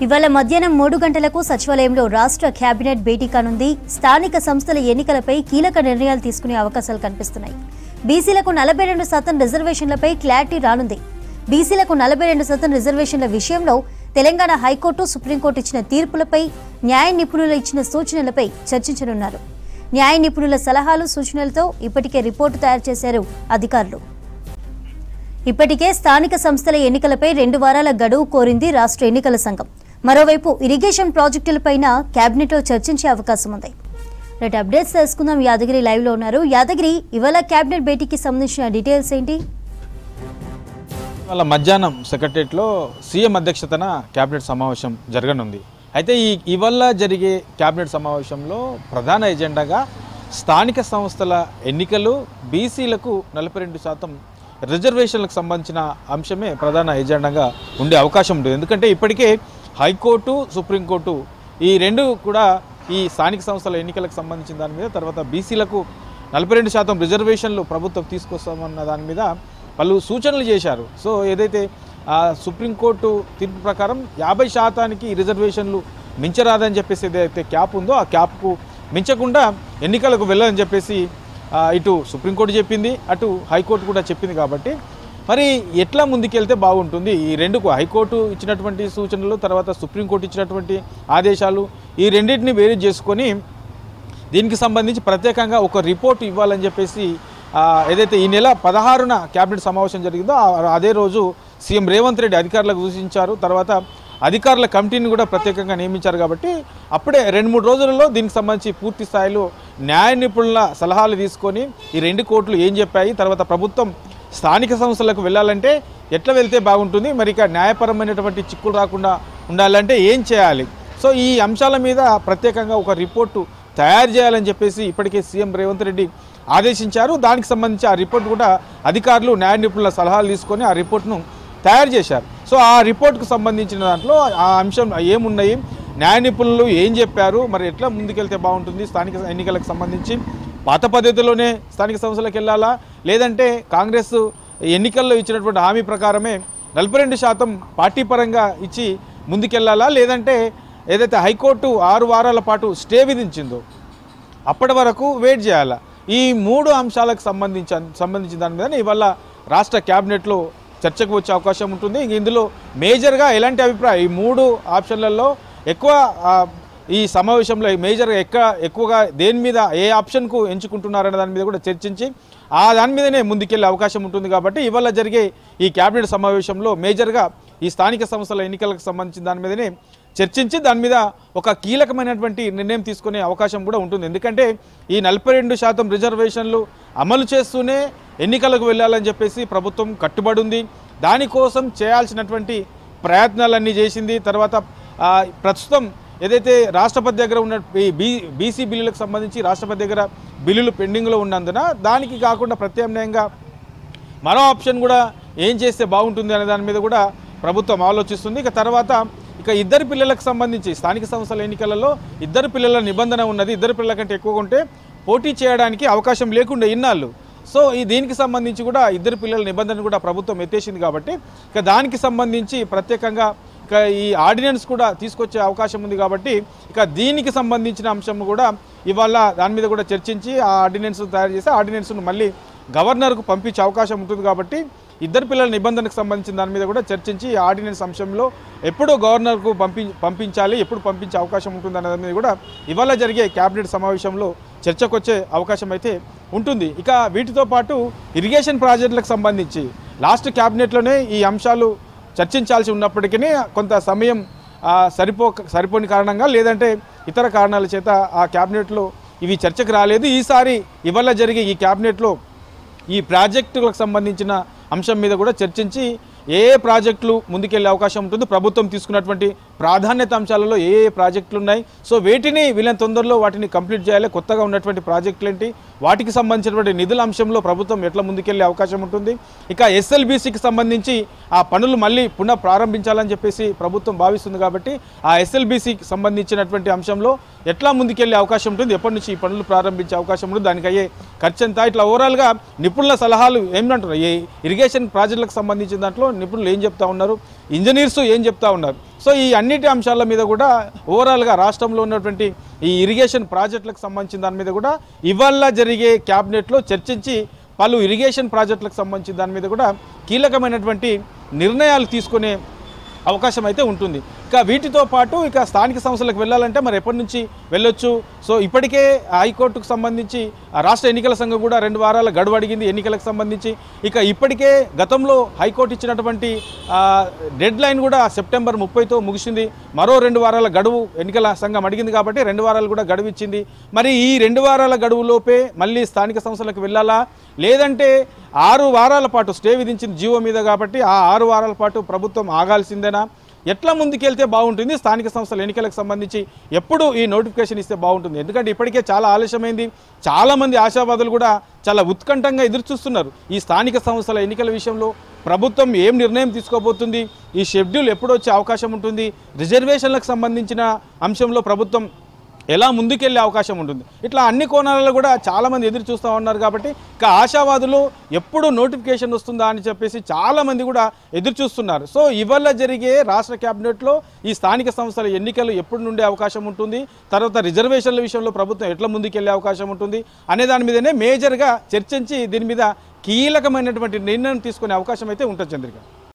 ఇవాళ మధ్యాహ్నం 3 గంటలకు సచివాలయంలో రాష్ట్ర కేబినెట్ భేటీ కానుంది. స్థానిక సంస్థల ఎన్నికలపై కీలక నిర్ణయాలు తీసుకునే అవకాశాలు కనిపిస్తున్నాయి. బీసీలకు 42% రిజర్వేషన్లపై క్లారిటీ రానుంది. బీసీలకు 42% రిజర్వేషన్ల విషయంలో తెలంగాణ హైకోర్టు, సుప్రీంకోర్టు ఇచ్చిన తీర్పులపై, న్యాయ నిపుణులు ఇచ్చిన సూచనలపై చర్చించనున్నారు. న్యాయ నిపుణుల సలహాలు, సూచనలతో ఇప్పటికే రిపోర్టు తయారు చేశారు అధికారులు. ఇప్పటికే స్థానిక సంస్థల ఎన్నికలపై 2 వారాల గడువు కోరింది రాష్ట్ర ఎన్నికల సంఘం. మరోవైపు ఇరిగేషన్ ప్రాజెక్టులపైన కేబినెట్లో చర్చించే అవకాశం ఉంది. రైట్, అప్డేట్స్ తెలుసుకుందాం. యాదగిరి లైవ్ లో ఉన్నారు. యాదగిరి, ఇవాళ కేబినెట్ భేటీకి సంబంధించిన డీటెయిల్స్ ఏంటి? ఇవాళ మధ్యాహ్నం సెక్రటరియట్లో సీఎం అధ్యక్షతన కేబినెట్ సమావేశం జరగనుంది. అయితే ఇవాళ జరిగే కేబినెట్ సమావేశంలో ప్రధాన ఎజెండాగా స్థానిక సంస్థల ఎన్నికలు, బీసీలకు 42% రిజర్వేషన్లకు సంబంధించిన అంశమే ప్రధాన ఎజెండాగా ఉండే అవకాశం ఉంటుంది. ఎందుకంటే ఇప్పటికే హైకోర్టు, సుప్రీంకోర్టు ఈ రెండు కూడా ఈ స్థానిక సంస్థల ఎన్నికలకు సంబంధించిన దాని మీద, తర్వాత బీసీలకు 42% రిజర్వేషన్లు ప్రభుత్వం తీసుకొస్తామన్న దాని మీద వాళ్ళు సూచనలు చేశారు. సో ఏదైతే సుప్రీంకోర్టు తీర్పు ప్రకారం 50% రిజర్వేషన్లు మించరాదని చెప్పేసి ఏదైతే క్యాప్ ఉందో ఆ క్యాప్కు మించకుండా ఎన్నికలకు వెళ్ళాలని చెప్పేసి ఇటు సుప్రీంకోర్టు చెప్పింది, అటు హైకోర్టు కూడా చెప్పింది. కాబట్టి మరి ఎట్లా ముందుకెళ్తే బాగుంటుంది? ఈ రెండుకు హైకోర్టు ఇచ్చినటువంటి సూచనలు, తర్వాత సుప్రీంకోర్టు ఇచ్చినటువంటి ఆదేశాలు, ఈ రెండింటిని వేరు చేసుకొని దీనికి సంబంధించి ప్రత్యేకంగా ఒక రిపోర్ట్ ఇవ్వాలని చెప్పేసి ఏదైతే ఈ నెల 16న కేబినెట్ సమావేశం జరిగిందో అదే రోజు సీఎం రేవంత్ రెడ్డి అధికారులకు సూచించారు. తర్వాత అధికారుల కమిటీని కూడా ప్రత్యేకంగా నియమించారు. కాబట్టి అప్పుడే 2-3 రోజులలో దీనికి సంబంధించి పూర్తి స్థాయిలో న్యాయ నిపుణుల సలహాలు తీసుకొని ఈ 2 కోర్టులు ఏం చెప్పాయి, తర్వాత ప్రభుత్వం స్థానిక సంస్థలకు వెళ్ళాలంటే ఎట్లా వెళ్తే బాగుంటుంది, మరి ఇక న్యాయపరమైనటువంటి చిక్కులు రాకుండా ఉండాలంటే ఏం చేయాలి, సో ఈ అంశాల మీద ప్రత్యేకంగా ఒక రిపోర్టు తయారు చేయాలని చెప్పేసి ఇప్పటికే సీఎం రేవంత్ రెడ్డి ఆదేశించారు. దానికి సంబంధించి ఆ రిపోర్ట్ కూడా అధికారులు న్యాయ నిపుణుల సలహాలు తీసుకొని ఆ రిపోర్ట్ను తయారు చేశారు. సో ఆ రిపోర్ట్కు సంబంధించిన దాంట్లో ఆ అంశం ఏమున్నాయి, న్యాయ నిపుణులు ఏం చెప్పారు, మరి ఎట్లా ముందుకెళ్తే బాగుంటుంది, స్థానిక ఎన్నికలకు సంబంధించి పాత పద్ధతిలోనే స్థానిక సంస్థలకు వెళ్ళాలా, లేదంటే కాంగ్రెస్ ఎన్నికల్లో ఇచ్చినటువంటి హామీ ప్రకారమే 42% పార్టీ పరంగా ఇచ్చి ముందుకెళ్లాలా, లేదంటే ఏదైతే హైకోర్టు 6 వారాల పాటు స్టే విధించిందో అప్పటి వరకు వెయిట్ చేయాలా, ఈ 3 అంశాలకు సంబంధించిన దాని మీద ఇవాళ రాష్ట్ర క్యాబినెట్లో చర్చకు వచ్చే అవకాశం ఉంటుంది. ఇందులో మేజర్గా ఎలాంటి అభిప్రాయం, ఈ 3 ఆప్షన్లలో ఎక్కువ ఈ సమావేశంలో మేజర్గా ఎక్కువగా దేని మీద ఏ ఆప్షన్కు ఎంచుకుంటున్నారనే దాని మీద కూడా చర్చించి దాని మీదనే ముందుకెళ్లే అవకాశం ఉంటుంది. కాబట్టి ఇవాళ జరిగే ఈ కేబినెట్ సమావేశంలో మేజర్గా ఈ స్థానిక సంస్థల ఎన్నికలకు సంబంధించిన దాని మీదనే చర్చించి దాని మీద ఒక కీలకమైనటువంటి నిర్ణయం తీసుకునే అవకాశం కూడా ఉంటుంది. ఎందుకంటే ఈ 42% రిజర్వేషన్లు అమలు చేస్తూనే ఎన్నికలకు వెళ్ళాలని చెప్పేసి ప్రభుత్వం కట్టుబడి ఉంది. దానికోసం చేయాల్సినటువంటి ప్రయత్నాలన్నీ చేసింది. తర్వాత ప్రస్తుతం ఏదైతే రాష్ట్రపతి దగ్గర ఉన్న బీసీ బిల్లులకు సంబంధించి రాష్ట్రపతి దగ్గర బిల్లులు పెండింగ్లో ఉన్నందున దానికి కాకుండా ప్రత్యామ్నాయంగా మరో ఆప్షన్ కూడా ఏం చేస్తే బాగుంటుంది అనే దాని మీద కూడా ప్రభుత్వం ఆలోచిస్తుంది. తర్వాత ఇద్దరు పిల్లలకు సంబంధించి స్థానిక సంస్థల ఎన్నికలలో 2 పిల్లల నిబంధన ఉన్నది. 2 పిల్లల కంటే ఎక్కువగా ఉంటే పోటీ చేయడానికి అవకాశం లేకుండా ఇన్నాళ్ళు. సో దీనికి సంబంధించి కూడా 2 పిల్లల నిబంధన కూడా ప్రభుత్వం ఎత్తేసింది. కాబట్టి దానికి సంబంధించి ప్రత్యేకంగా ఈ ఆర్డినెన్స్ కూడా తీసుకొచ్చే అవకాశం ఉంది. కాబట్టి దీనికి సంబంధించిన అంశం కూడా ఇవాళ దాని మీద కూడా చర్చించి ఆ ఆర్డినెన్స్ తయారు చేసి ఆర్డినెన్స్ను మళ్ళీ గవర్నర్కు పంపించే అవకాశం ఉంటుంది. కాబట్టి 2 పిల్లల నిబంధనకు సంబంధించిన దాని మీద కూడా చర్చించి ఆర్డినెన్స్ అంశంలో ఎప్పుడు గవర్నర్కు పంపించాలి, ఎప్పుడు పంపించే అవకాశం ఉంటుంది అనే దాని మీద కూడా ఇవాళ జరిగే కేబినెట్ సమావేశంలో చర్చకు వచ్చే అవకాశం అయితే ఉంటుంది. వీటితో పాటు ఇరిగేషన్ ప్రాజెక్టులకు సంబంధించి లాస్ట్ క్యాబినెట్లోనే ఈ అంశాలు చర్చించాల్సి ఉన్నప్పటికీ కొంత సమయం సరిపోని కారణంగా, లేదంటే ఇతర కారణాల చేత ఆ క్యాబినెట్లో ఇవి చర్చకు రాలేదు. ఈసారి ఇవాళ జరిగే ఈ క్యాబినెట్లో ఈ ప్రాజెక్టులకు సంబంధించిన అంశం మీద కూడా చర్చించి ఏ ప్రాజెక్టులు ముందుకెళ్లే అవకాశం ఉంటుంది, ప్రభుత్వం తీసుకున్నటువంటి ప్రాధాన్యత అంశాలలో ఏ ప్రాజెక్టులు ఉన్నాయి, సో వేటిని వీళ్ళని తొందరలో వాటిని కంప్లీట్ చేయాలి, కొత్తగా ఉన్నటువంటి ప్రాజెక్టులు ఏంటి, వాటికి సంబంధించినటువంటి నిధుల అంశంలో ప్రభుత్వం ఎట్లా ముందుకెళ్లే అవకాశం ఉంటుంది. ఎస్ఎల్బీసీకి సంబంధించి ఆ పనులు మళ్ళీ పునః ప్రారంభించాలని చెప్పేసి ప్రభుత్వం భావిస్తుంది. కాబట్టి ఆ ఎస్ఎల్బీసీకి సంబంధించినటువంటి అంశంలో ఎట్లా ముందుకెళ్లే అవకాశం ఉంటుంది, ఎప్పటి నుంచి ఈ పనులు ప్రారంభించే అవకాశం ఉంటుంది, దానికి అయ్యే ఖర్చు ఎంత, ఇట్లా ఓవరాల్గా నిపుణుల సలహాలు ఏమంటారు, ఈ ఇరిగేషన్ ప్రాజెక్టులకు సంబంధించిన దాంట్లో నిపుణులు ఏం చెప్తా ఉన్నారు, ఇంజనీర్స్ ఏం చెప్తా ఉన్నారు, సో ఈ అన్నిటి అంశాల మీద కూడా ఓవరాల్గా రాష్ట్రంలో ఉన్నటువంటి ఈ ఇరిగేషన్ ప్రాజెక్టులకు సంబంధించిన దాని మీద కూడా ఇవాళ జరిగే క్యాబినెట్లో చర్చించి పలు ఇరిగేషన్ ప్రాజెక్టులకు సంబంధించిన దాని మీద కూడా కీలకమైనటువంటి నిర్ణయాలు తీసుకునే అవకాశం అయితే ఉంటుంది. ఇక వీటితో పాటు ఇక స్థానిక సంస్థలకు వెళ్ళాలంటే మరి ఎప్పటి నుంచి వెళ్ళొచ్చు. సో ఇప్పటికే హైకోర్టుకు సంబంధించి రాష్ట్ర ఎన్నికల సంఘం కూడా 2 వారాల గడువు అడిగింది ఎన్నికలకు సంబంధించి. ఇక ఇప్పటికే గతంలో హైకోర్టు ఇచ్చినటువంటి డెడ్ లైన్ కూడా సెప్టెంబర్ 30తో ముగిసింది. మరో 2 వారాల గడువు ఎన్నికల సంఘం అడిగింది కాబట్టి 2 వారాలు కూడా గడువు ఇచ్చింది. మరి ఈ 2 వారాల గడువులోపే మళ్ళీ స్థానిక సంస్థలకు వెళ్ళాలా, లేదంటే 6 వారాల పాటు స్టే విధించిన జీవో మీద కాబట్టి ఆ 6 వారాల పాటు ప్రభుత్వం ఆగాల్సిందేనా, ఎట్లా ముందుకెళ్తే బాగుంటుంది, స్థానిక సంస్థల ఎన్నికలకు సంబంధించి ఎప్పుడు ఈ నోటిఫికేషన్ ఇస్తే బాగుంటుంది. ఎందుకంటే ఇప్పటికే చాలా ఆలస్యమైంది. చాలామంది ఆశావాదులు కూడా చాలా ఉత్కంఠంగా ఎదురుచూస్తున్నారు ఈ స్థానిక సంస్థల ఎన్నికల విషయంలో. ప్రభుత్వం ఏం నిర్ణయం తీసుకోబోతుంది, ఈ షెడ్యూల్ ఎప్పుడు వచ్చే అవకాశం ఉంటుంది, రిజర్వేషన్లకు సంబంధించిన అంశంలో ప్రభుత్వం ఎలా ముందుకెళ్ళే అవకాశం ఉంటుంది, ఇట్లా అన్ని కోణాలలో కూడా చాలామంది ఎదురు చూస్తూ ఉన్నారు. కాబట్టి ఇక ఆశావాదులు ఎప్పుడు నోటిఫికేషన్ వస్తుందా అని చెప్పేసి చాలామంది కూడా ఎదురు చూస్తున్నారు. సో ఇవాళ జరిగే రాష్ట్ర క్యాబినెట్లో ఈ స్థానిక సంస్థల ఎన్నికలు ఎప్పుడు నుండే అవకాశం ఉంటుంది, తర్వాత రిజర్వేషన్ల విషయంలో ప్రభుత్వం ఎట్లా ముందుకెళ్ళే అవకాశం ఉంటుంది అనే దాని మీదనే మేజర్గా చర్చించి దీని మీద కీలకమైనటువంటి నిర్ణయం తీసుకునే అవకాశం అయితే ఉంటుంది చంద్రిక.